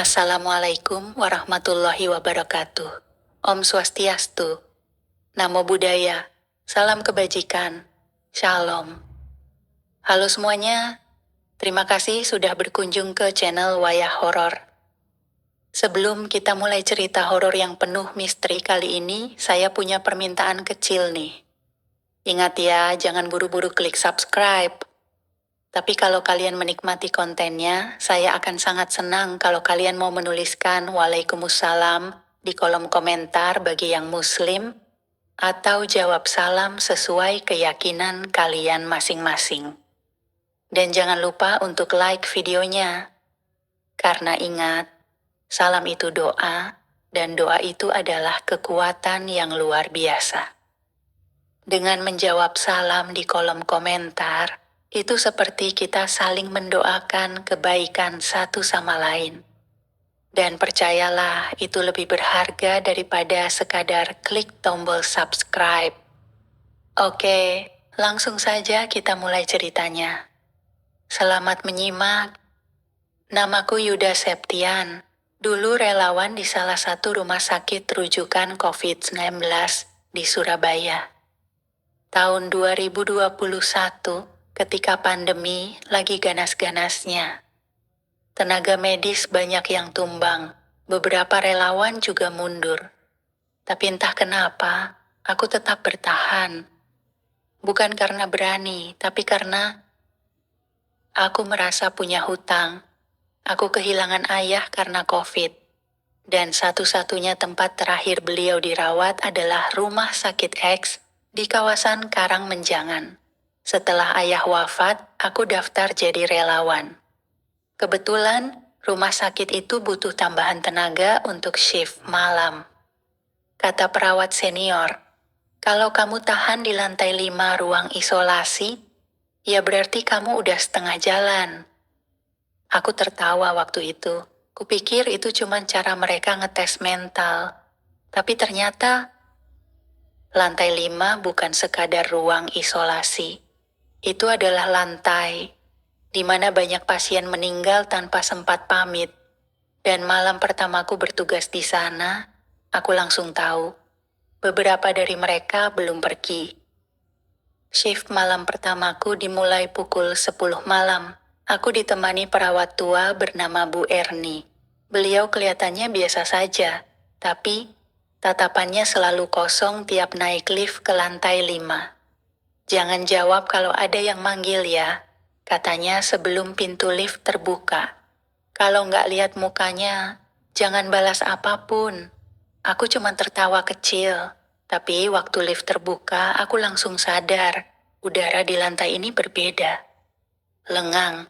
Assalamualaikum warahmatullahi wabarakatuh. Om Swastiastu. Namo Buddhaya. Salam kebajikan. Shalom. Halo semuanya. Terima kasih sudah berkunjung ke channel Wayah Horor. Sebelum kita mulai cerita horor yang penuh misteri kali ini, saya punya permintaan kecil nih. Ingat ya, jangan buru-buru klik subscribe. Tapi kalau kalian menikmati kontennya, saya akan sangat senang kalau kalian mau menuliskan Waalaikumsalam di kolom komentar bagi yang Muslim, atau jawab salam sesuai keyakinan kalian masing-masing. Dan jangan lupa untuk like videonya. Karena ingat, salam itu doa, dan doa itu adalah kekuatan yang luar biasa. Dengan menjawab salam di kolom komentar, itu seperti kita saling mendoakan kebaikan satu sama lain. Dan percayalah, itu lebih berharga daripada sekadar klik tombol subscribe. Oke, langsung saja kita mulai ceritanya. Selamat menyimak. Namaku Yuda Septian, dulu relawan di salah satu rumah sakit rujukan COVID-19 di Surabaya. Tahun 2021, ketika pandemi lagi ganas-ganasnya. Tenaga medis banyak yang tumbang, beberapa relawan juga mundur. Tapi entah kenapa, aku tetap bertahan. Bukan karena berani, tapi karena aku merasa punya hutang. Aku kehilangan ayah karena COVID. Dan satu-satunya tempat terakhir beliau dirawat adalah Rumah Sakit X di kawasan Karangmenjangan. Setelah ayah wafat, aku daftar jadi relawan. Kebetulan, rumah sakit itu butuh tambahan tenaga untuk shift malam. Kata perawat senior, kalau kamu tahan di lantai 5 ruang isolasi, ya berarti kamu udah setengah jalan. Aku tertawa waktu itu. Kupikir itu cuma cara mereka ngetes mental. Tapi ternyata, lantai 5 bukan sekadar ruang isolasi. Itu adalah lantai, di mana banyak pasien meninggal tanpa sempat pamit. Dan malam pertamaku bertugas di sana, aku langsung tahu, beberapa dari mereka belum pergi. Shift malam pertamaku dimulai pukul 10 malam. Aku ditemani perawat tua bernama Bu Erni. Beliau kelihatannya biasa saja, tapi tatapannya selalu kosong tiap naik lift ke lantai 5. Jangan jawab kalau ada yang manggil ya, katanya sebelum pintu lift terbuka. Kalau nggak lihat mukanya, jangan balas apapun. Aku cuma tertawa kecil, tapi waktu lift terbuka aku langsung sadar, udara di lantai ini berbeda. Lengang,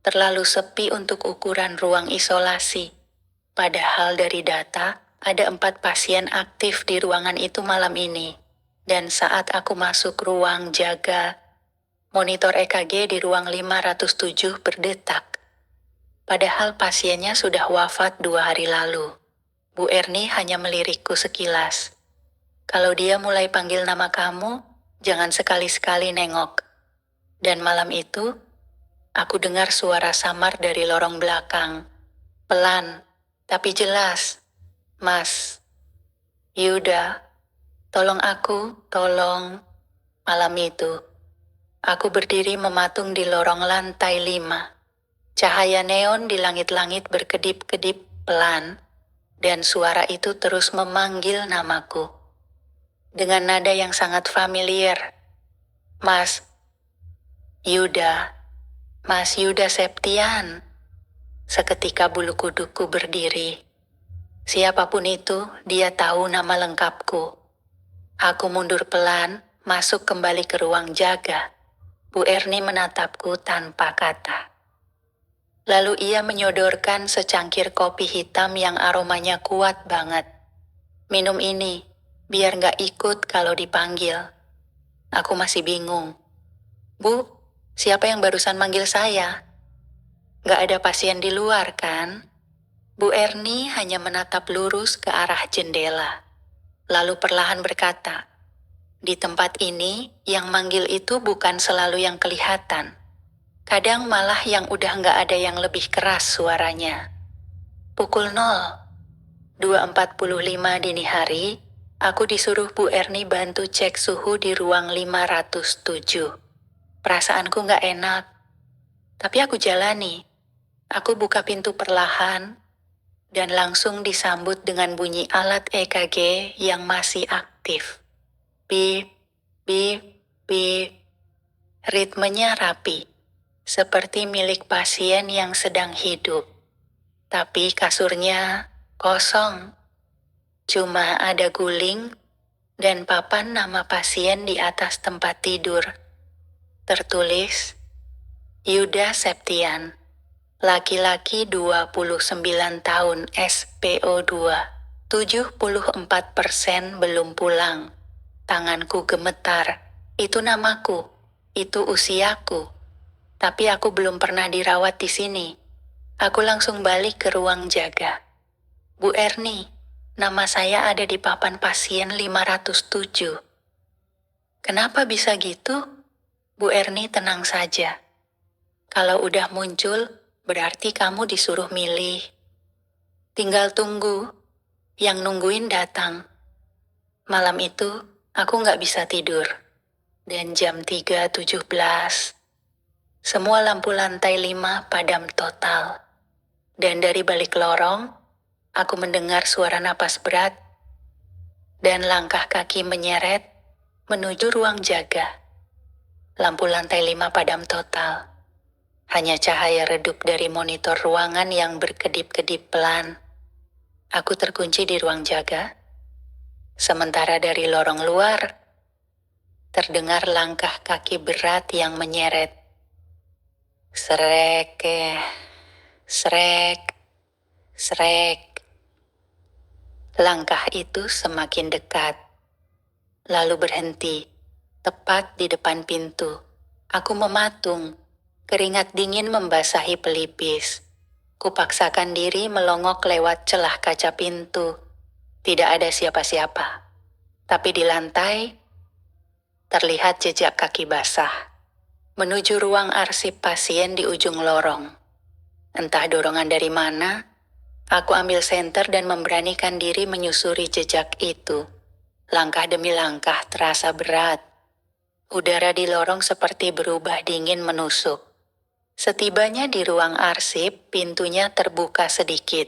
terlalu sepi untuk ukuran ruang isolasi. Padahal dari data, ada 4 pasien aktif di ruangan itu malam ini. Dan saat aku masuk ruang jaga, monitor EKG di ruang 507 berdetak. Padahal pasiennya sudah wafat 2 hari lalu. Bu Erni hanya melirikku sekilas. Kalau dia mulai panggil nama kamu, jangan sekali-sekali nengok. Dan malam itu, aku dengar suara samar dari lorong belakang. Pelan, tapi jelas. Mas, Yuda. Tolong aku, tolong. Malam itu, aku berdiri mematung di lorong lantai 5. Cahaya neon di langit-langit berkedip-kedip pelan, dan suara itu terus memanggil namaku. Dengan nada yang sangat familiar. Mas Yuda, Mas Yuda Septian. Seketika bulu kudukku berdiri. Siapapun itu, dia tahu nama lengkapku. Aku mundur pelan, masuk kembali ke ruang jaga. Bu Erni menatapku tanpa kata. Lalu ia menyodorkan secangkir kopi hitam yang aromanya kuat banget. Minum ini, biar gak ikut kalau dipanggil. Aku masih bingung. Bu, siapa yang barusan manggil saya? Gak ada pasien di luar kan? Bu Erni hanya menatap lurus ke arah jendela. Lalu perlahan berkata, di tempat ini yang manggil itu bukan selalu yang kelihatan. Kadang malah yang udah nggak ada yang lebih keras suaranya. Pukul 02.45 dini hari, aku disuruh Bu Erni bantu cek suhu di ruang 507. Perasaanku gak enak, tapi aku jalani. Aku buka pintu perlahan, dan langsung disambut dengan bunyi alat EKG yang masih aktif. Bip, bip, bip. Ritmenya rapi, seperti milik pasien yang sedang hidup. Tapi kasurnya kosong. Cuma ada guling dan papan nama pasien di atas tempat tidur. Tertulis, Yuda Septian, laki-laki 29 tahun SPO2, 74% belum pulang. Tanganku gemetar, itu namaku, itu usiaku. Tapi aku belum pernah dirawat di sini. Aku langsung balik ke ruang jaga. Bu Erni, nama saya ada di papan pasien 507. Kenapa bisa gitu? Bu Erni tenang saja. Kalau udah muncul, berarti kamu disuruh milih. Tinggal tunggu, yang nungguin datang. Malam itu, aku gak bisa tidur. Dan jam 3.17, semua lampu lantai 5 padam total. Dan dari balik lorong, aku mendengar suara napas berat dan langkah kaki menyeret menuju ruang jaga. Lampu lantai 5 padam total. Hanya cahaya redup dari monitor ruangan yang berkedip-kedip pelan. Aku terkunci di ruang jaga. Sementara dari lorong luar, terdengar langkah kaki berat yang menyeret. Srek, srek, srek. Langkah itu semakin dekat, lalu berhenti, tepat di depan pintu. Aku mematung, keringat dingin membasahi pelipis. Kupaksakan diri melongok lewat celah kaca pintu. Tidak ada siapa-siapa, tapi di lantai terlihat jejak kaki basah menuju ruang arsip pasien di ujung lorong. Entah dorongan dari mana, aku ambil senter dan memberanikan diri menyusuri jejak itu. Langkah demi langkah terasa berat. Udara di lorong seperti berubah dingin menusuk. Setibanya di ruang arsip, pintunya terbuka sedikit.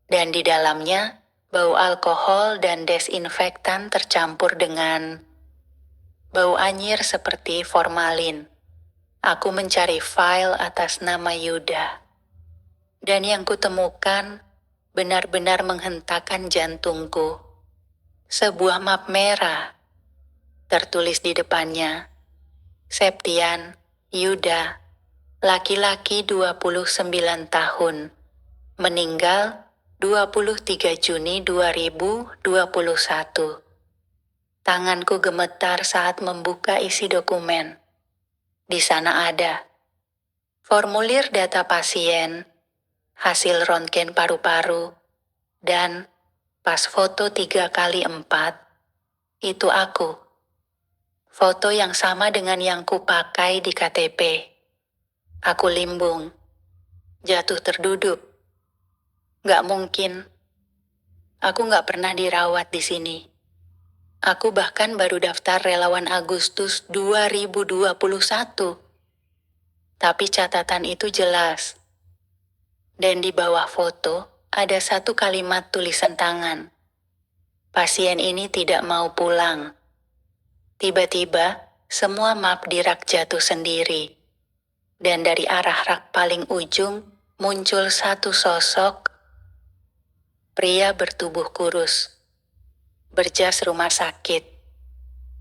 Dan di dalamnya, bau alkohol dan desinfektan tercampur dengan bau anyir seperti formalin. Aku mencari file atas nama Yuda. Dan yang kutemukan benar-benar menghentakkan jantungku. Sebuah map merah. Tertulis di depannya, Septian, Yuda, laki-laki 29 tahun. Meninggal 23 Juni 2021. Tanganku gemetar saat membuka isi dokumen. Di sana ada formulir data pasien, hasil röntgen paru-paru, dan pas foto 3x4, itu aku. Foto yang sama dengan yang kupakai di KTP. Aku limbung, jatuh terduduk. Gak mungkin. Aku gak pernah dirawat di sini. Aku bahkan baru daftar relawan Agustus 2021. Tapi catatan itu jelas. Dan di bawah foto ada satu kalimat tulisan tangan. Pasien ini tidak mau pulang. Tiba-tiba, semua map di rak jatuh sendiri. Dan dari arah rak paling ujung muncul satu sosok. Pria bertubuh kurus. Berjas rumah sakit,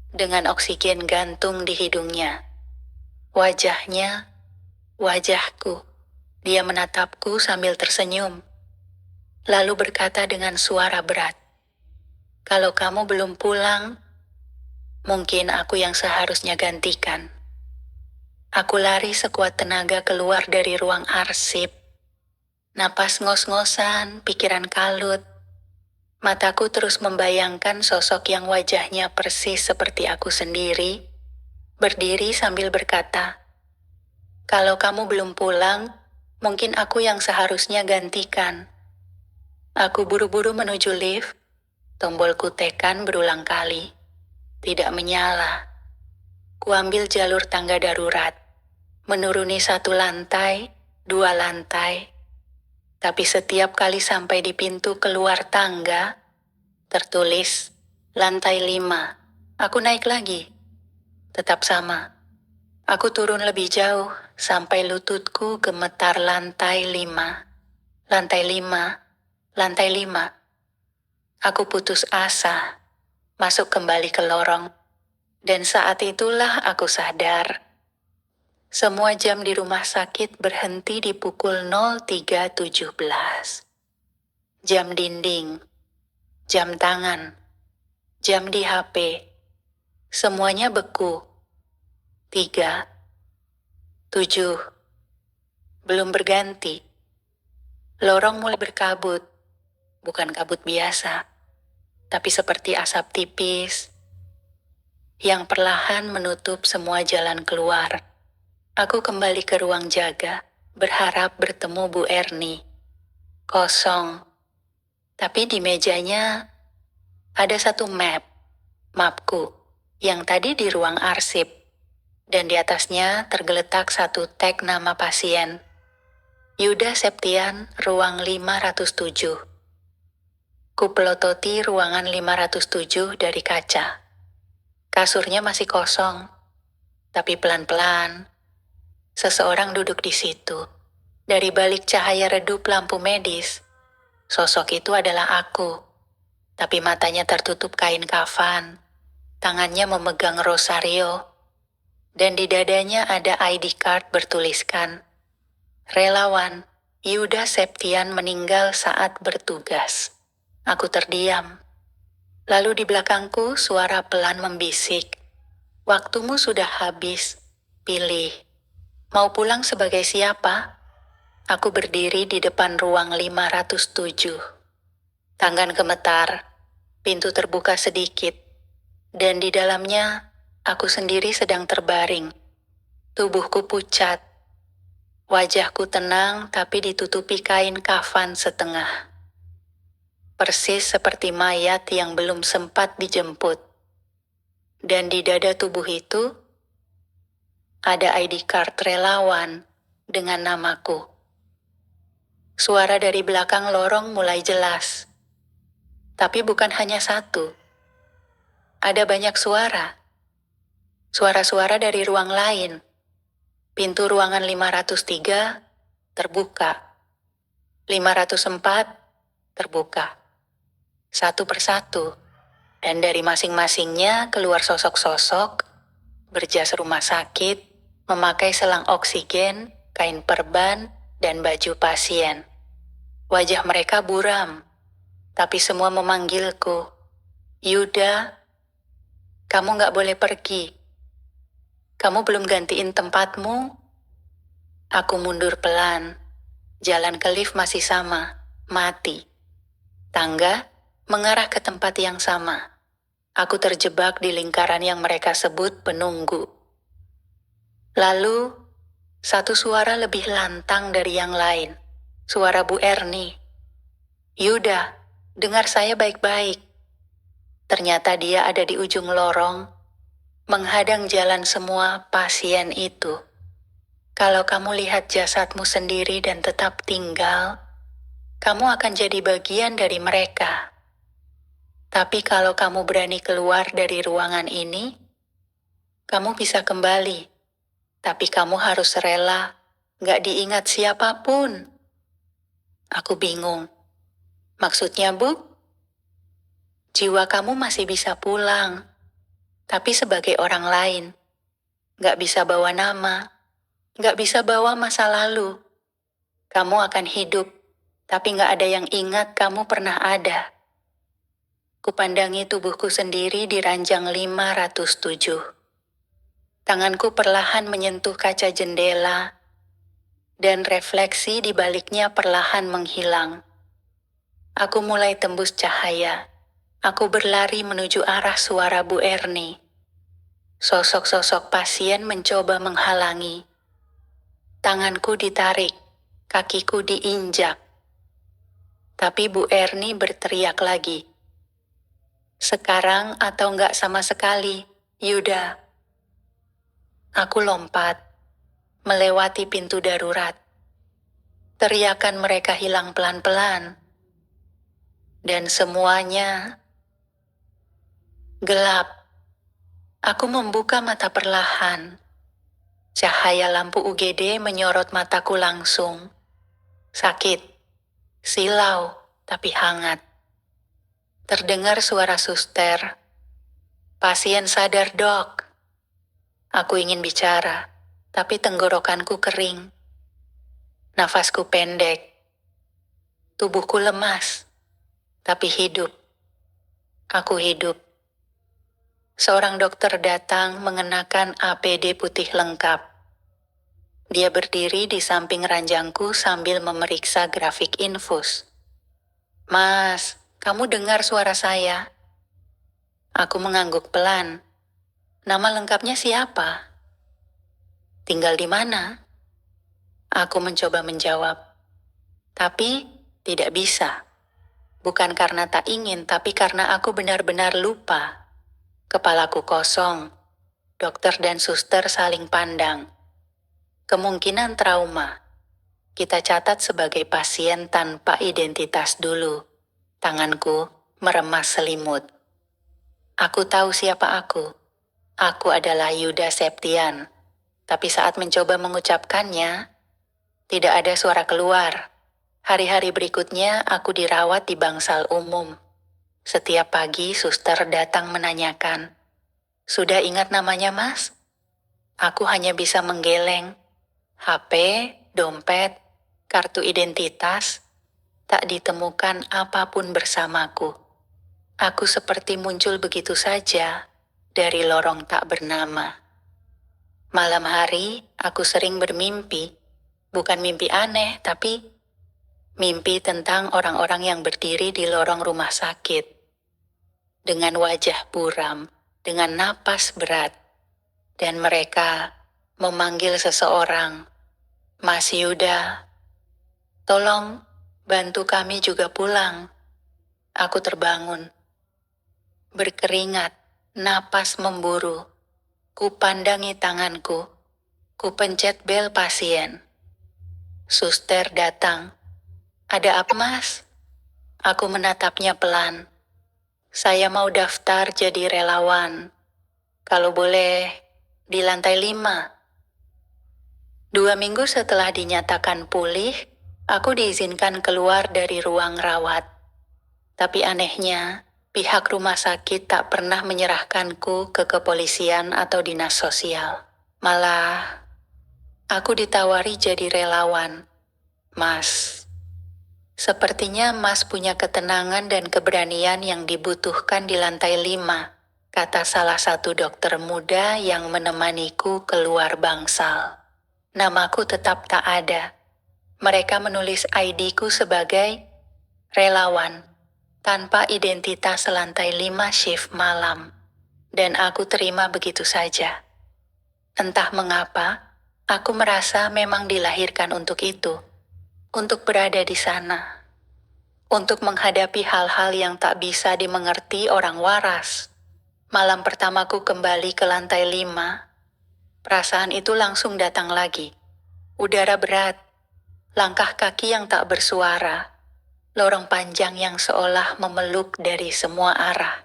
dengan oksigen gantung di hidungnya. Wajahnya, wajahku. Dia menatapku sambil tersenyum, lalu berkata dengan suara berat, "Kalau kamu belum pulang, mungkin aku yang seharusnya gantikan." Aku lari sekuat tenaga keluar dari ruang arsip. Napas ngos-ngosan, pikiran kalut. Mataku terus membayangkan sosok yang wajahnya persis seperti aku sendiri, berdiri sambil berkata, "Kalau kamu belum pulang, mungkin aku yang seharusnya gantikan." Aku buru-buru menuju lift, tombolku tekan berulang kali. Tidak menyala. Kuambil jalur tangga darurat, menuruni 1 lantai, 2 lantai. Tapi setiap kali sampai di pintu keluar tangga, tertulis lantai 5. Aku naik lagi. Tetap sama. Aku turun lebih jauh, sampai lututku gemetar lantai 5. Lantai 5. Lantai 5. Aku putus asa, masuk kembali ke lorong. Dan saat itulah aku sadar. Semua jam di rumah sakit berhenti di pukul 03.17. Jam dinding, jam tangan, jam di HP. Semuanya beku. 3, 7. Belum berganti. Lorong mulai berkabut. Bukan kabut biasa, tapi seperti asap tipis yang perlahan menutup semua jalan keluar. Aku kembali ke ruang jaga, berharap bertemu Bu Erni. Kosong. Tapi di mejanya ada satu mapku, yang tadi di ruang arsip. Dan di atasnya tergeletak satu tag nama pasien. Yuda Septian, ruang 507. Kupelototi ruangan 507 dari kaca. Kasurnya masih kosong, tapi pelan-pelan seseorang duduk di situ. Dari balik cahaya redup lampu medis, sosok itu adalah aku. Tapi matanya tertutup kain kafan, tangannya memegang rosario, dan di dadanya ada ID card bertuliskan, relawan, Yuda Septian meninggal saat bertugas. Aku terdiam. Lalu di belakangku suara pelan membisik, waktumu sudah habis, pilih. Mau pulang sebagai siapa? Aku berdiri di depan ruang 507. Tangan gemetar, pintu terbuka sedikit, dan di dalamnya aku sendiri sedang terbaring. Tubuhku pucat, wajahku tenang tapi ditutupi kain kafan setengah. Persis seperti mayat yang belum sempat dijemput. Dan di dada tubuh itu, ada ID card relawan dengan namaku. Suara dari belakang lorong mulai jelas. Tapi bukan hanya satu. Ada banyak suara. Suara-suara dari ruang lain. Pintu ruangan 503 terbuka. 504 terbuka. Satu persatu. Dan dari masing-masingnya keluar sosok-sosok, berjas rumah sakit, memakai selang oksigen, kain perban, dan baju pasien. Wajah mereka buram, tapi semua memanggilku, Yuda, kamu gak boleh pergi. Kamu belum gantiin tempatmu. Aku mundur pelan, jalan ke lift masih sama, mati. Tangga mengarah ke tempat yang sama. Aku terjebak di lingkaran yang mereka sebut penunggu. Lalu, satu suara lebih lantang dari yang lain. Suara Bu Erni. Yuda, dengar saya baik-baik. Ternyata dia ada di ujung lorong, menghadang jalan semua pasien itu. Kalau kamu lihat jasadmu sendiri dan tetap tinggal, kamu akan jadi bagian dari mereka. Tapi kalau kamu berani keluar dari ruangan ini, kamu bisa kembali. Tapi kamu harus rela, gak diingat siapapun. Aku bingung. Maksudnya, Bu? Jiwa kamu masih bisa pulang, tapi sebagai orang lain. Gak bisa bawa nama, gak bisa bawa masa lalu. Kamu akan hidup, tapi gak ada yang ingat kamu pernah ada. Kupandangi tubuhku sendiri di ranjang 507. Tanganku perlahan menyentuh kaca jendela, dan refleksi di baliknya perlahan menghilang. Aku mulai tembus cahaya. Aku berlari menuju arah suara Bu Erni. Sosok-sosok pasien mencoba menghalangi. Tanganku ditarik, kakiku diinjak. Tapi Bu Erni berteriak lagi. Sekarang atau enggak sama sekali, Yuda. Aku lompat, melewati pintu darurat. Teriakan mereka hilang pelan-pelan. Dan semuanya gelap. Aku membuka mata perlahan. Cahaya lampu UGD menyorot mataku langsung. Sakit, silau, tapi hangat. Terdengar suara suster. Pasien sadar, Dok. Aku ingin bicara, tapi tenggorokanku kering. Nafasku pendek. Tubuhku lemas, tapi hidup. Aku hidup. Seorang dokter datang mengenakan APD putih lengkap. Dia berdiri di samping ranjangku sambil memeriksa grafik infus. Mas, kamu dengar suara saya? Aku mengangguk pelan. Nama lengkapnya siapa? Tinggal di mana? Aku mencoba menjawab. Tapi tidak bisa. Bukan karena tak ingin, tapi karena aku benar-benar lupa. Kepalaku kosong. Dokter dan suster saling pandang. Kemungkinan trauma. Kita catat sebagai pasien tanpa identitas dulu. Tanganku meremas selimut. Aku tahu siapa aku. Aku adalah Yuda Septian. Tapi saat mencoba mengucapkannya, tidak ada suara keluar. Hari-hari berikutnya aku dirawat di bangsal umum. Setiap pagi suster datang menanyakan, "Sudah ingat namanya, Mas?" Aku hanya bisa menggeleng. HP, dompet, kartu identitas, tak ditemukan apapun bersamaku. Aku seperti muncul begitu saja dari lorong tak bernama. Malam hari, aku sering bermimpi. Bukan mimpi aneh, tapi mimpi tentang orang-orang yang berdiri di lorong rumah sakit. Dengan wajah buram, dengan napas berat. Dan mereka memanggil seseorang, "Mas Yuda, tolong bantu kami juga pulang." Aku terbangun. Berkeringat, napas memburu. Kupandangi tanganku. Kupencet bel pasien. Suster datang. "Ada apa, Mas?" Aku menatapnya pelan. "Saya mau daftar jadi relawan. Kalau boleh, di lantai 5. 2 minggu setelah dinyatakan pulih, aku diizinkan keluar dari ruang rawat. Tapi anehnya, pihak rumah sakit tak pernah menyerahkanku ke kepolisian atau dinas sosial. Malah, aku ditawari jadi relawan. "Mas, sepertinya Mas punya ketenangan dan keberanian yang dibutuhkan di lantai 5, kata salah satu dokter muda yang menemaniku keluar bangsal. Namaku tetap tak ada. Mereka menulis ID-ku sebagai relawan, tanpa identitas lantai 5 shift malam. Dan aku terima begitu saja. Entah mengapa, aku merasa memang dilahirkan untuk itu. Untuk berada di sana. Untuk menghadapi hal-hal yang tak bisa dimengerti orang waras. Malam pertamaku kembali ke lantai 5. Perasaan itu langsung datang lagi. Udara berat, langkah kaki yang tak bersuara, lorong panjang yang seolah memeluk dari semua arah.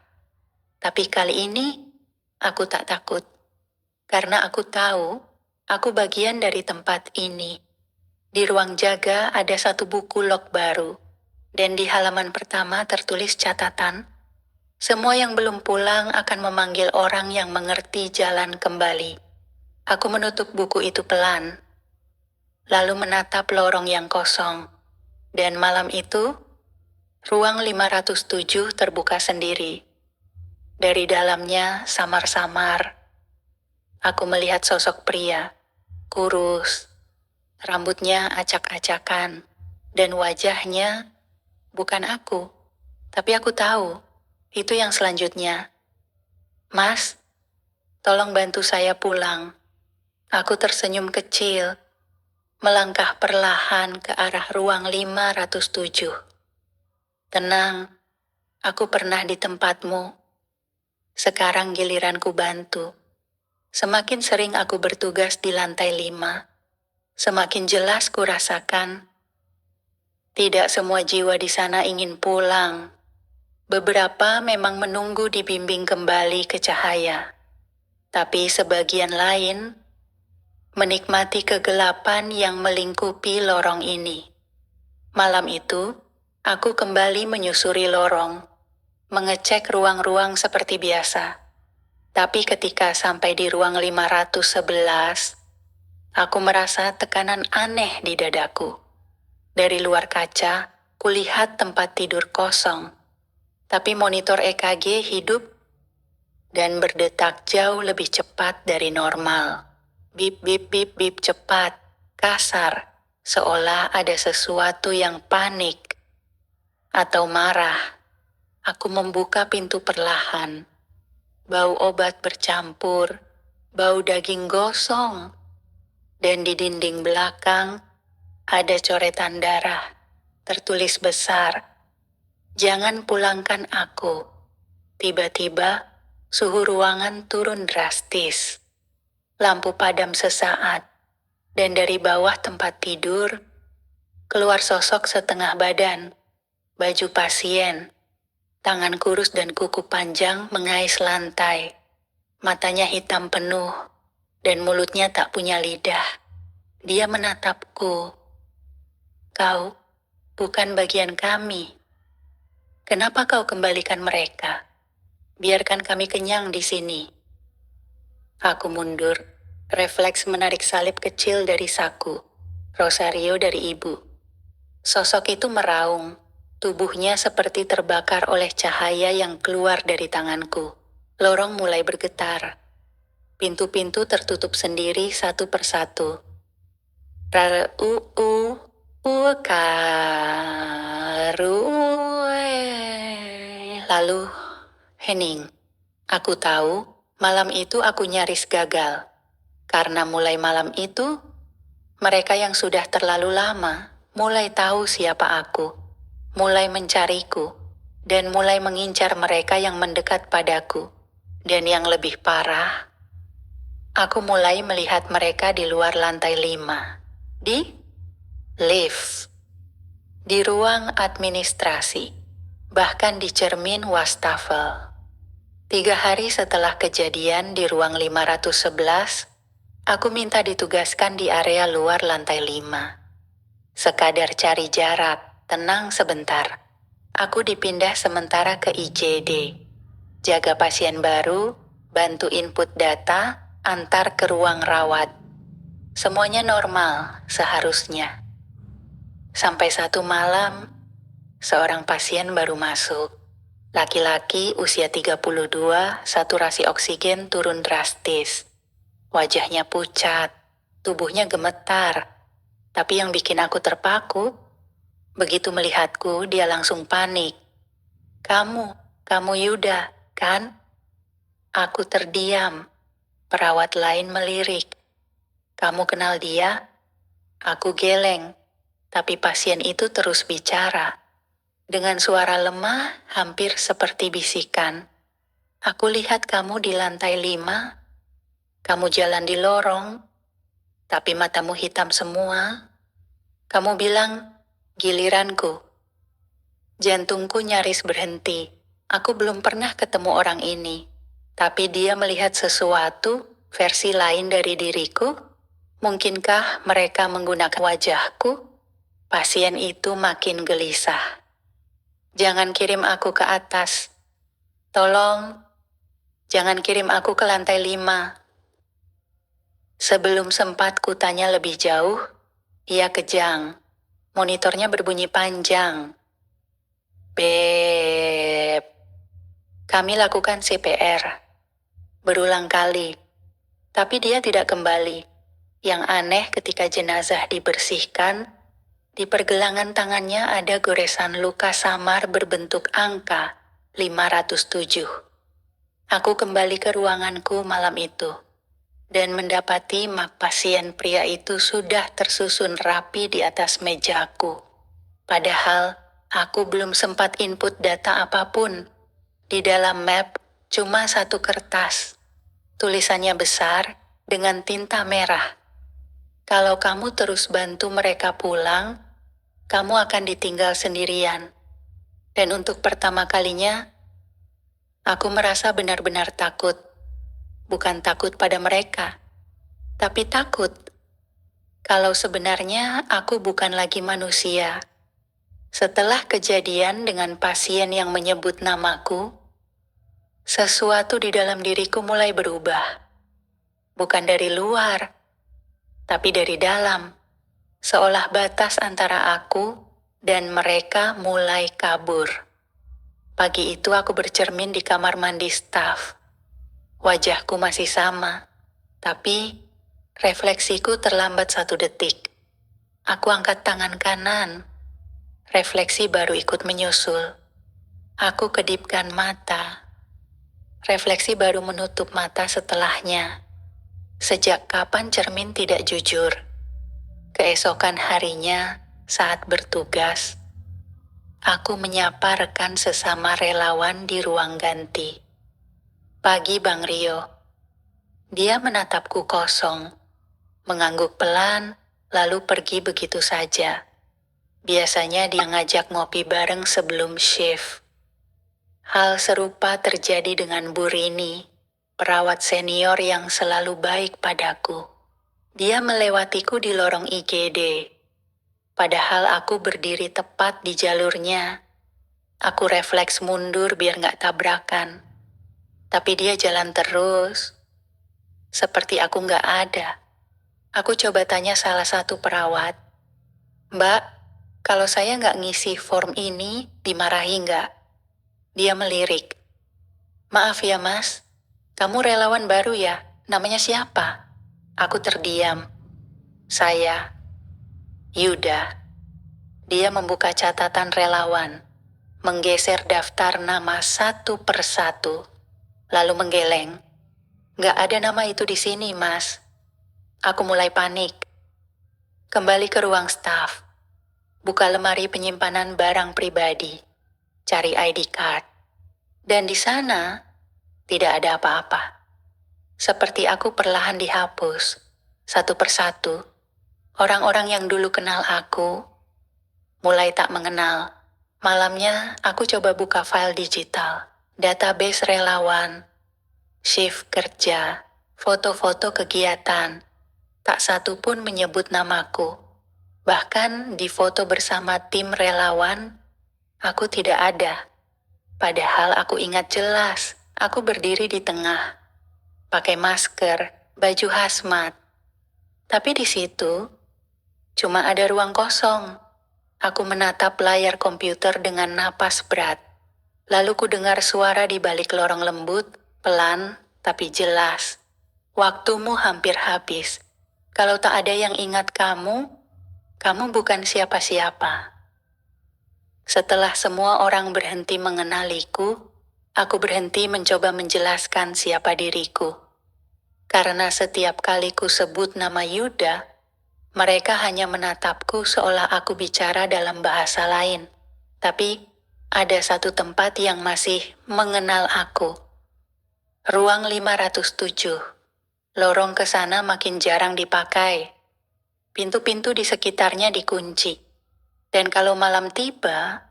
Tapi kali ini, aku tak takut. Karena aku tahu, aku bagian dari tempat ini. Di ruang jaga ada satu buku log baru. Dan di halaman pertama tertulis catatan, "Semua yang belum pulang akan memanggil orang yang mengerti jalan kembali." Aku menutup buku itu pelan, lalu menatap lorong yang kosong. Dan malam itu, ruang 507 terbuka sendiri. Dari dalamnya samar-samar, aku melihat sosok pria, kurus, rambutnya acak-acakan, dan wajahnya bukan aku. Tapi aku tahu, itu yang selanjutnya. "Mas, tolong bantu saya pulang." Aku tersenyum kecil, melangkah perlahan ke arah ruang 507. Tenang, aku pernah di tempatmu. Sekarang giliranku bantu. Semakin sering aku bertugas di lantai 5, semakin jelas ku rasakan. Tidak semua jiwa di sana ingin pulang. Beberapa memang menunggu dibimbing kembali ke cahaya. Tapi sebagian lain menikmati kegelapan yang melingkupi lorong ini. Malam itu, aku kembali menyusuri lorong, mengecek ruang-ruang seperti biasa. Tapi ketika sampai di ruang 511, aku merasa tekanan aneh di dadaku. Dari luar kaca, kulihat tempat tidur kosong. Tapi monitor EKG hidup dan berdetak jauh lebih cepat dari normal. Bip bip bip bip cepat, kasar, seolah ada sesuatu yang panik atau marah. Aku membuka pintu perlahan. Bau obat bercampur, bau daging gosong, dan di dinding belakang ada coretan darah, tertulis besar, "Jangan pulangkan aku." Tiba-tiba, suhu ruangan turun drastis. Lampu padam sesaat, dan dari bawah tempat tidur, keluar sosok setengah badan, baju pasien, tangan kurus dan kuku panjang mengais lantai. Matanya hitam penuh, dan mulutnya tak punya lidah. Dia menatapku. "Kau bukan bagian kami. Kenapa kau kembalikan mereka? Biarkan kami kenyang di sini." Aku mundur, refleks menarik salib kecil dari saku, rosario dari ibu. Sosok itu meraung, tubuhnya seperti terbakar oleh cahaya yang keluar dari tanganku. Lorong mulai bergetar. Pintu-pintu tertutup sendiri satu persatu. Lalu, hening. Aku tahu, malam itu aku nyaris gagal. Karena mulai malam itu, mereka yang sudah terlalu lama mulai tahu siapa aku, mulai mencariku, dan mulai mengincar mereka yang mendekat padaku. Dan yang lebih parah, aku mulai melihat mereka di luar lantai 5, di lift, di ruang administrasi, bahkan di cermin wastafel. 3 hari setelah kejadian di ruang 511, aku minta ditugaskan di area luar lantai 5. Sekadar cari jarak, tenang sebentar. Aku dipindah sementara ke IGD. Jaga pasien baru, bantu input data, antar ke ruang rawat. Semuanya normal, seharusnya. Sampai satu malam, seorang pasien baru masuk. Laki-laki usia 32, saturasi oksigen turun drastis. Wajahnya pucat, tubuhnya gemetar. Tapi yang bikin aku terpaku, begitu melihatku dia langsung panik. Kamu Yuda, kan?" Aku terdiam. Perawat lain melirik. "Kamu kenal dia?" Aku geleng, tapi pasien itu terus bicara. Dengan suara lemah, hampir seperti bisikan. "Aku lihat kamu di lantai 5. Kamu jalan di lorong, tapi matamu hitam semua. Kamu bilang, 'Giliranku.'" Jantungku nyaris berhenti. Aku belum pernah ketemu orang ini. Tapi dia melihat sesuatu, versi lain dari diriku. Mungkinkah mereka menggunakan wajahku? Pasien itu makin gelisah. "Jangan kirim aku ke atas. Tolong, jangan kirim aku ke lantai 5. Sebelum sempat kutanya lebih jauh, ia kejang. Monitornya berbunyi panjang. "Beb." Kami lakukan CPR. Berulang kali. Tapi dia tidak kembali. Yang aneh ketika jenazah dibersihkan, di pergelangan tangannya ada goresan luka samar berbentuk angka 507. Aku kembali ke ruanganku malam itu dan mendapati map pasien pria itu sudah tersusun rapi di atas mejaku. Padahal Aku belum sempat input data apapun. Di dalam map, cuma satu kertas. Tulisannya besar, dengan tinta merah. Kalau kamu terus bantu mereka pulang, kamu akan ditinggal sendirian. Dan untuk pertama kalinya, aku merasa benar-benar takut. Bukan takut pada mereka, tapi takut kalau sebenarnya aku bukan lagi manusia. Setelah kejadian dengan pasien yang menyebut namaku, sesuatu di dalam diriku mulai berubah. Bukan dari luar, tapi dari dalam. Seolah batas antara aku dan mereka mulai kabur. Pagi itu aku bercermin di kamar mandi staf. Wajahku masih sama, tapi refleksiku terlambat 1 detik. Aku angkat tangan kanan. Refleksi baru ikut menyusul. Aku kedipkan mata. Refleksi baru menutup mata setelahnya. Sejak kapan cermin tidak jujur? Keesokan harinya, saat bertugas, aku menyapa rekan sesama relawan di ruang ganti. Pagi Bang Rio. Dia menatapku kosong, mengangguk pelan, lalu pergi begitu saja. Biasanya dia ngajak ngopi bareng sebelum shift. Hal serupa terjadi dengan Bu Rini, perawat senior yang selalu baik padaku. Dia melewatiku di lorong IGD. Padahal aku berdiri tepat di jalurnya. Aku refleks mundur biar gak tabrakan. Tapi dia jalan terus. Seperti aku gak ada. Aku coba tanya salah satu perawat. Mbak, kalau saya gak ngisi form ini, dimarahi gak? Dia melirik. Maaf ya mas, kamu relawan baru ya? Namanya siapa? Aku terdiam. Saya, Yuda. Dia membuka catatan relawan, menggeser daftar nama satu persatu, lalu menggeleng. Gak ada nama itu di sini, mas. Aku mulai panik. Kembali ke ruang staf. Buka lemari penyimpanan barang pribadi. Cari ID card. Dan di sana, tidak ada apa-apa. Seperti aku perlahan dihapus. Satu persatu, orang-orang yang dulu kenal aku, mulai tak mengenal. Malamnya, aku coba buka file digital. Database relawan. Shift kerja. Foto-foto kegiatan. Tak satu pun menyebut namaku. Bahkan di foto bersama tim relawan, aku tidak ada. Padahal aku ingat jelas, aku berdiri di tengah. Pakai masker, baju hazmat. Tapi di situ, cuma ada ruang kosong. Aku menatap layar komputer dengan napas berat. Lalu ku dengar suara di balik lorong lembut, pelan, tapi jelas. Waktumu hampir habis. Kalau tak ada yang ingat kamu bukan siapa-siapa. Setelah semua orang berhenti mengenaliku, aku berhenti mencoba menjelaskan siapa diriku. Karena setiap kali ku sebut nama Yuda, mereka hanya menatapku seolah aku bicara dalam bahasa lain. Tapi ada satu tempat yang masih mengenal aku. Ruang 507. Lorong ke sana makin jarang dipakai. Pintu-pintu di sekitarnya dikunci. Dan kalau malam tiba,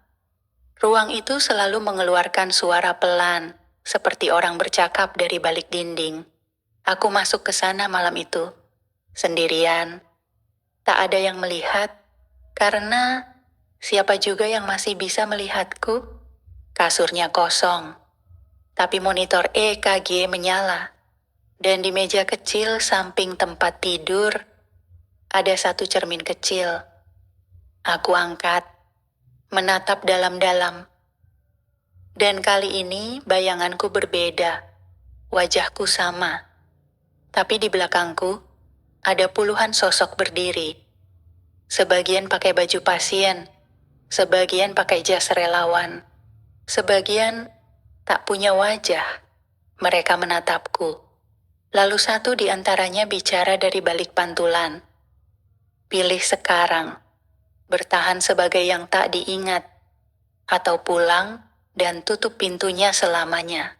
ruang itu selalu mengeluarkan suara pelan, seperti orang bercakap dari balik dinding. Aku masuk ke sana malam itu, sendirian. Tak ada yang melihat, karena siapa juga yang masih bisa melihatku? Kasurnya kosong, tapi monitor EKG menyala. Dan di meja kecil samping tempat tidur, ada satu cermin kecil. Aku angkat, menatap dalam-dalam. Dan kali ini bayanganku berbeda. Wajahku sama. Tapi di belakangku, ada puluhan sosok berdiri. Sebagian pakai baju pasien, sebagian pakai jas relawan, sebagian tak punya wajah. Mereka menatapku. Lalu satu di antaranya bicara dari balik pantulan. Pilih sekarang, bertahan sebagai yang tak diingat, atau pulang dan tutup pintunya selamanya.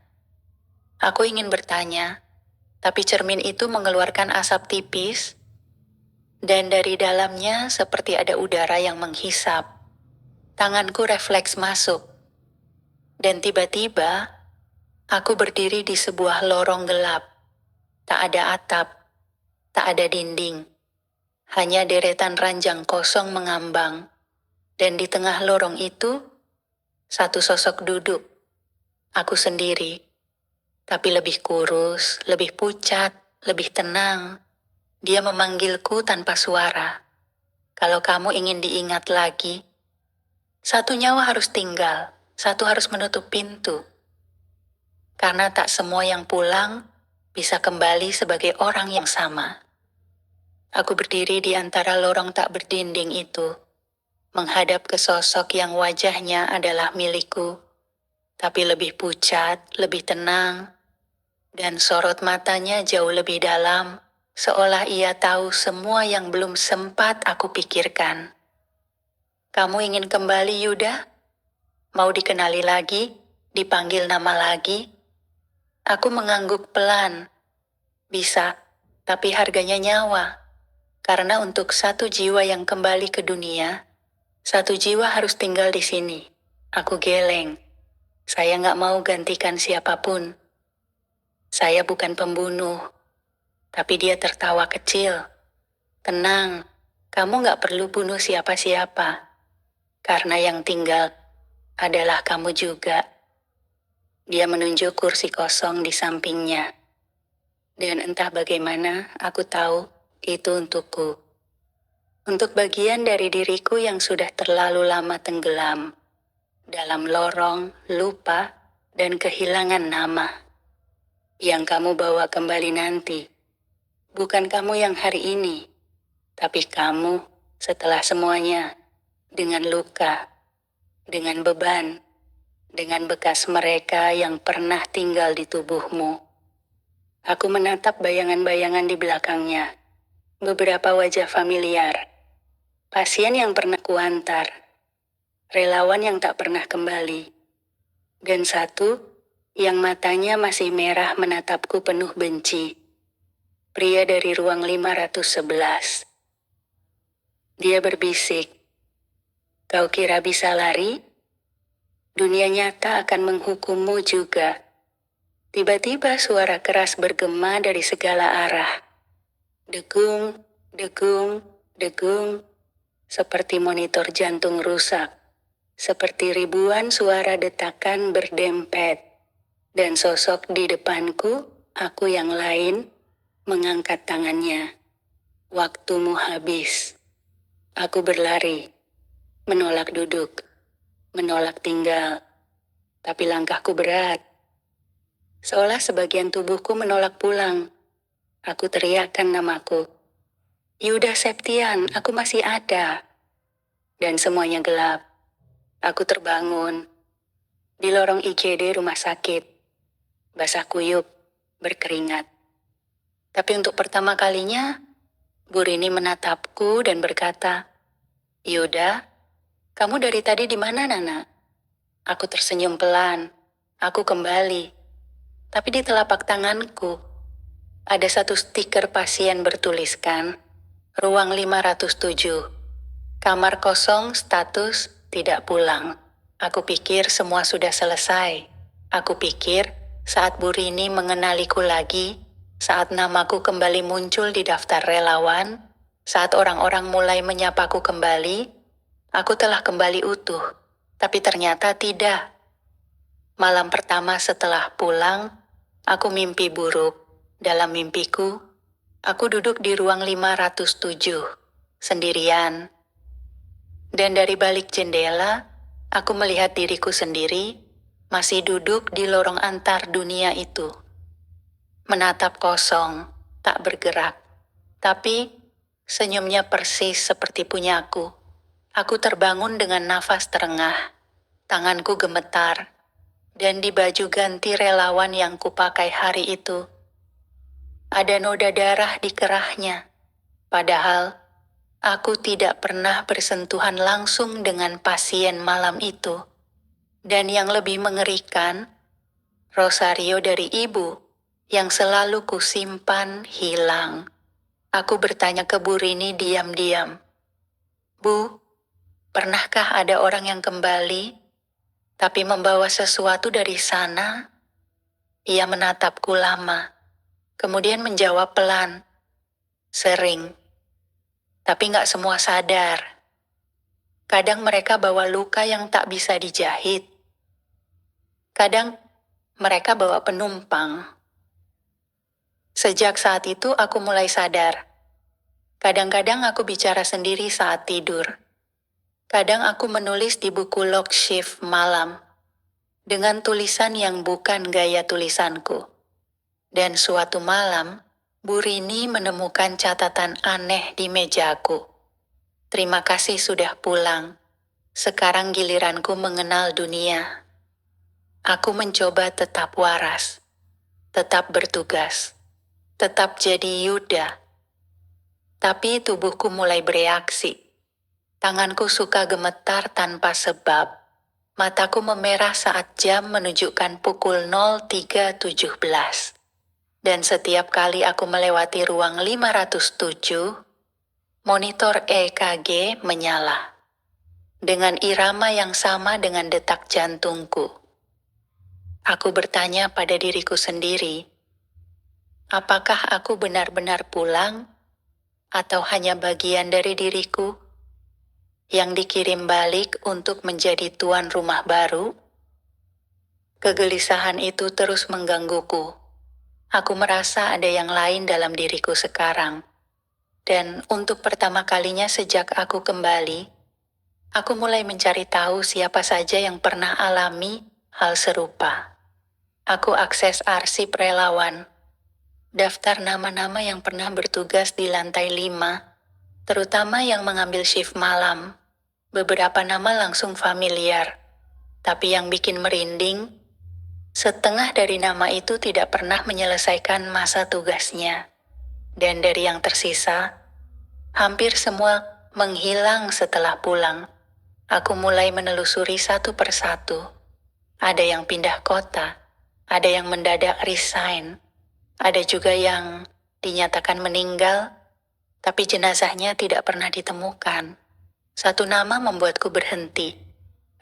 Aku ingin bertanya, tapi cermin itu mengeluarkan asap tipis, dan dari dalamnya seperti ada udara yang menghisap. Tanganku refleks masuk, dan tiba-tiba aku berdiri di sebuah lorong gelap. Tak ada atap, tak ada dinding, hanya deretan ranjang kosong mengambang. Dan di tengah lorong itu, satu sosok duduk. Aku sendiri, tapi lebih kurus, lebih pucat, lebih tenang. Dia memanggilku tanpa suara. Kalau kamu ingin diingat lagi, satu nyawa harus tinggal, satu harus menutup pintu. Karena tak semua yang pulang bisa kembali sebagai orang yang sama. Aku berdiri di antara lorong tak berdinding itu, menghadap ke sosok yang wajahnya adalah milikku, tapi lebih pucat, lebih tenang, dan sorot matanya jauh lebih dalam, seolah ia tahu semua yang belum sempat aku pikirkan. Kamu ingin kembali, Yuda? Mau dikenali lagi? Dipanggil nama lagi? Aku mengangguk pelan. Bisa, tapi harganya nyawa. Karena untuk satu jiwa yang kembali ke dunia, satu jiwa harus tinggal di sini. Aku geleng. Saya nggak mau gantikan siapapun. Saya bukan pembunuh. Tapi dia tertawa kecil. Tenang, kamu nggak perlu bunuh siapa-siapa. Karena yang tinggal adalah kamu juga. Dia menunjuk kursi kosong di sampingnya. Dan entah bagaimana, aku tahu itu untukku. Untuk bagian dari diriku yang sudah terlalu lama tenggelam dalam lorong, lupa, dan kehilangan nama. Yang kamu bawa kembali nanti. Bukan kamu yang hari ini, tapi kamu setelah semuanya, dengan luka, dengan beban, dengan bekas mereka yang pernah tinggal di tubuhmu. Aku menatap bayangan-bayangan di belakangnya. Beberapa wajah familiar. Pasien yang pernah kuantar. Relawan yang tak pernah kembali. Dan satu yang matanya masih merah menatapku penuh benci. Pria dari ruang 511. Dia berbisik. Kau kira bisa lari? Dunia nyata akan menghukummu juga. Tiba-tiba suara keras bergema dari segala arah. Degung, degung, degung. Seperti monitor jantung rusak. Seperti ribuan suara detakan berdempet. Dan sosok di depanku, aku yang lain, mengangkat tangannya. Waktumu habis. Aku berlari. Menolak duduk. Menolak tinggal. Tapi langkahku berat. Seolah sebagian tubuhku menolak pulang. Aku teriakkan namaku. Yuda Septian, aku masih ada. Dan semuanya gelap. Aku terbangun. Di lorong IGD rumah sakit. Basah kuyup, berkeringat. Tapi untuk pertama kalinya, Bu Rini menatapku dan berkata, Yuda, kamu dari tadi di mana, Nana? Aku tersenyum pelan. Aku kembali. Tapi di telapak tanganku, ada satu stiker pasien bertuliskan, Ruang 507. Kamar kosong, status, tidak pulang. Aku pikir semua sudah selesai. Aku pikir saat Bu Rini mengenaliku lagi, saat namaku kembali muncul di daftar relawan, saat orang-orang mulai menyapaku kembali, aku telah kembali utuh, tapi ternyata tidak. Malam pertama setelah pulang, aku mimpi buruk. Dalam mimpiku, aku duduk di ruang 507, sendirian. Dan dari balik jendela, aku melihat diriku sendiri, masih duduk di lorong antar dunia itu. Menatap kosong, tak bergerak. Tapi, senyumnya persis seperti punyaku. Aku terbangun dengan nafas terengah, tanganku gemetar, dan di baju ganti relawan yang kupakai hari itu, ada noda darah di kerahnya. Padahal, aku tidak pernah bersentuhan langsung dengan pasien malam itu. Dan yang lebih mengerikan, rosario dari ibu yang selalu kusimpan hilang. Aku bertanya ke Bu Rini diam-diam. Bu, pernahkah ada orang yang kembali, tapi membawa sesuatu dari sana? Ia menatapku lama, kemudian menjawab pelan. Sering, tapi nggak semua sadar. Kadang mereka bawa luka yang tak bisa dijahit. Kadang mereka bawa penumpang. Sejak saat itu aku mulai sadar. Kadang-kadang aku bicara sendiri saat tidur. Kadang aku menulis di buku log shift malam dengan tulisan yang bukan gaya tulisanku. Dan suatu malam, Bu Rini menemukan catatan aneh di mejaku. Terima kasih sudah pulang. Sekarang giliranku mengenal dunia. Aku mencoba tetap waras, tetap bertugas, tetap jadi Yuda. Tapi tubuhku mulai bereaksi. Tanganku suka gemetar tanpa sebab. Mataku memerah saat jam menunjukkan pukul 03.17. Dan setiap kali aku melewati ruang 507, monitor EKG menyala. Dengan irama yang sama dengan detak jantungku. Aku bertanya pada diriku sendiri, apakah aku benar-benar pulang atau hanya bagian dari diriku yang dikirim balik untuk menjadi tuan rumah baru? Kegelisahan itu terus menggangguku. Aku merasa ada yang lain dalam diriku sekarang. Dan untuk pertama kalinya sejak aku kembali, aku mulai mencari tahu siapa saja yang pernah alami hal serupa. Aku akses arsip relawan, daftar nama-nama yang pernah bertugas di lantai 5, terutama yang mengambil shift malam. Beberapa nama langsung familiar, tapi yang bikin merinding, setengah dari nama itu tidak pernah menyelesaikan masa tugasnya. Dan dari yang tersisa, hampir semua menghilang setelah pulang. Aku mulai menelusuri satu persatu. Ada yang pindah kota, ada yang mendadak resign, ada juga yang dinyatakan meninggal, tapi jenazahnya tidak pernah ditemukan. Satu nama membuatku berhenti.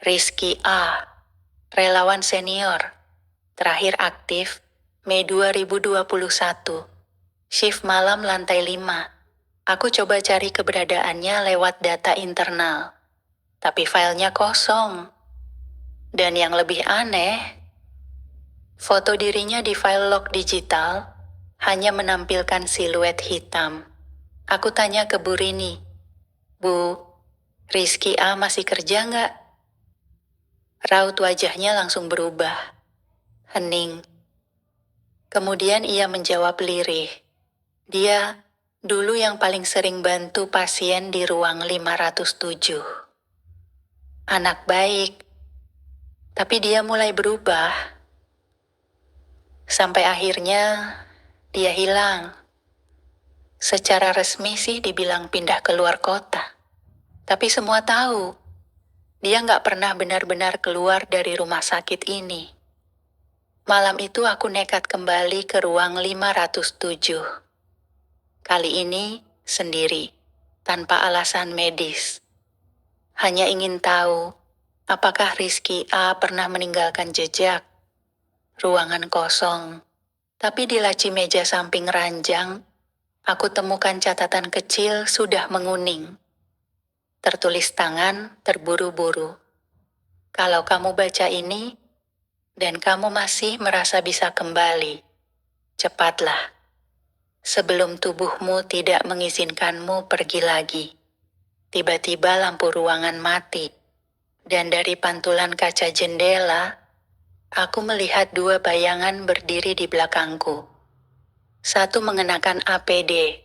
Rizky A, relawan senior, terakhir aktif Mei 2021, shift malam lantai 5. Aku coba cari keberadaannya lewat data internal, tapi filenya kosong. Dan yang lebih aneh, foto dirinya di file log digital hanya menampilkan siluet hitam. Aku tanya ke Bu Rini, Bu, Rizky A masih kerja nggak? Raut wajahnya langsung berubah, hening. Kemudian ia menjawab lirih. Dia dulu yang paling sering bantu pasien di ruang 507. Anak baik, tapi dia mulai berubah. Sampai akhirnya dia hilang. Secara resmi sih dibilang pindah keluar kota. Tapi semua tahu, dia nggak pernah benar-benar keluar dari rumah sakit ini. Malam itu aku nekat kembali ke ruang 507. Kali ini sendiri, tanpa alasan medis. Hanya ingin tahu, apakah Rizky A pernah meninggalkan jejak? Ruangan kosong, tapi di laci meja samping ranjang, aku temukan catatan kecil sudah menguning. Tertulis tangan terburu-buru. Kalau kamu baca ini, dan kamu masih merasa bisa kembali, cepatlah. Sebelum tubuhmu tidak mengizinkanmu pergi lagi. Tiba-tiba lampu ruangan mati, dan dari pantulan kaca jendela, aku melihat dua bayangan berdiri di belakangku. Satu mengenakan APD,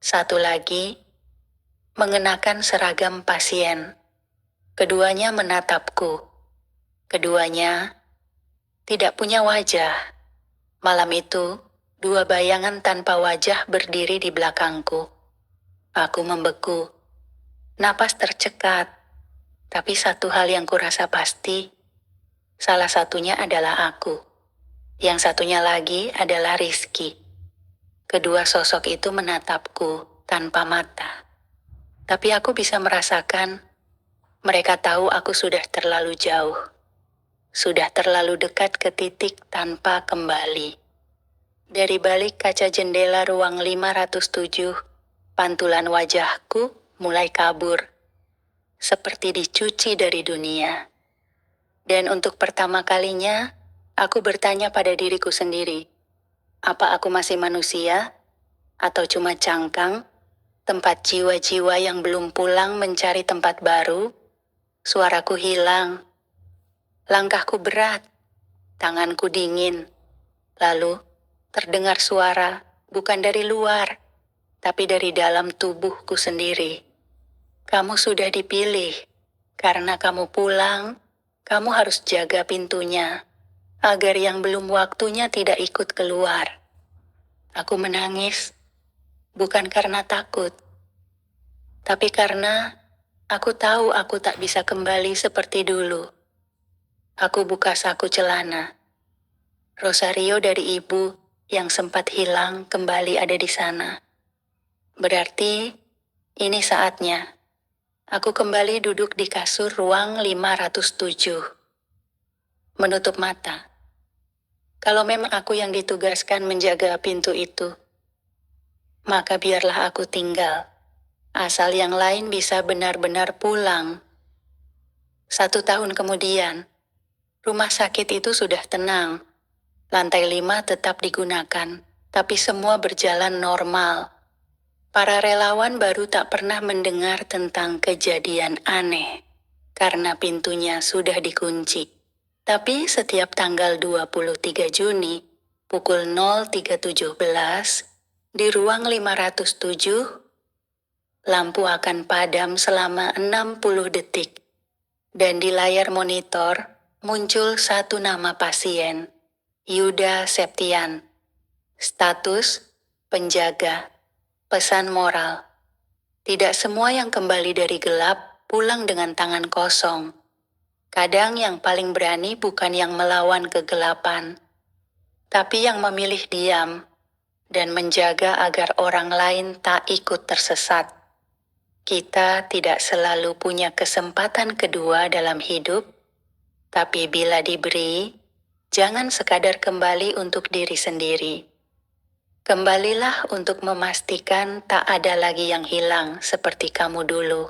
satu lagi mengenakan seragam pasien. Keduanya menatapku. Keduanya tidak punya wajah. Malam itu, dua bayangan tanpa wajah berdiri di belakangku. Aku membeku. Napas tercekat. Tapi satu hal yang kurasa pasti, Salah satunya adalah aku. Yang satunya lagi adalah Rizky. Kedua sosok itu menatapku tanpa mata. Tapi aku bisa merasakan mereka tahu aku sudah terlalu jauh. Sudah terlalu dekat ke titik tanpa kembali. Dari balik kaca jendela ruang 507, pantulan wajahku mulai kabur. Seperti dicuci dari dunia. Dan untuk pertama kalinya, aku bertanya pada diriku sendiri. Apa aku masih manusia? Atau cuma cangkang? Tempat jiwa-jiwa yang belum pulang mencari tempat baru? Suaraku hilang. Langkahku berat. Tanganku dingin. Lalu, terdengar suara bukan dari luar, tapi dari dalam tubuhku sendiri. Kamu sudah dipilih. Karena kamu pulang, kamu harus jaga pintunya, agar yang belum waktunya tidak ikut keluar. Aku menangis, bukan karena takut, tapi karena aku tahu aku tak bisa kembali seperti dulu. Aku buka saku celana. Rosario dari ibu yang sempat hilang kembali ada di sana. Berarti ini saatnya. Aku kembali duduk di kasur ruang 507. Menutup mata. Kalau memang aku yang ditugaskan menjaga pintu itu, maka biarlah aku tinggal. Asal yang lain bisa benar-benar pulang. 1 tahun kemudian, rumah sakit itu sudah tenang. Lantai 5 tetap digunakan, tapi semua berjalan normal. Para relawan baru tak pernah mendengar tentang kejadian aneh, karena pintunya sudah dikunci. Tapi setiap tanggal 23 Juni, pukul 03.17, di ruang 507, lampu akan padam selama 60 detik. Dan di layar monitor, muncul satu nama pasien, Yuda Septian. Status, penjaga. Pesan moral. Tidak semua yang kembali dari gelap pulang dengan tangan kosong. Kadang yang paling berani bukan yang melawan kegelapan, tapi yang memilih diam dan menjaga agar orang lain tak ikut tersesat. Kita tidak selalu punya kesempatan kedua dalam hidup, tapi bila diberi, jangan sekadar kembali untuk diri sendiri. Kembalilah untuk memastikan tak ada lagi yang hilang seperti kamu dulu.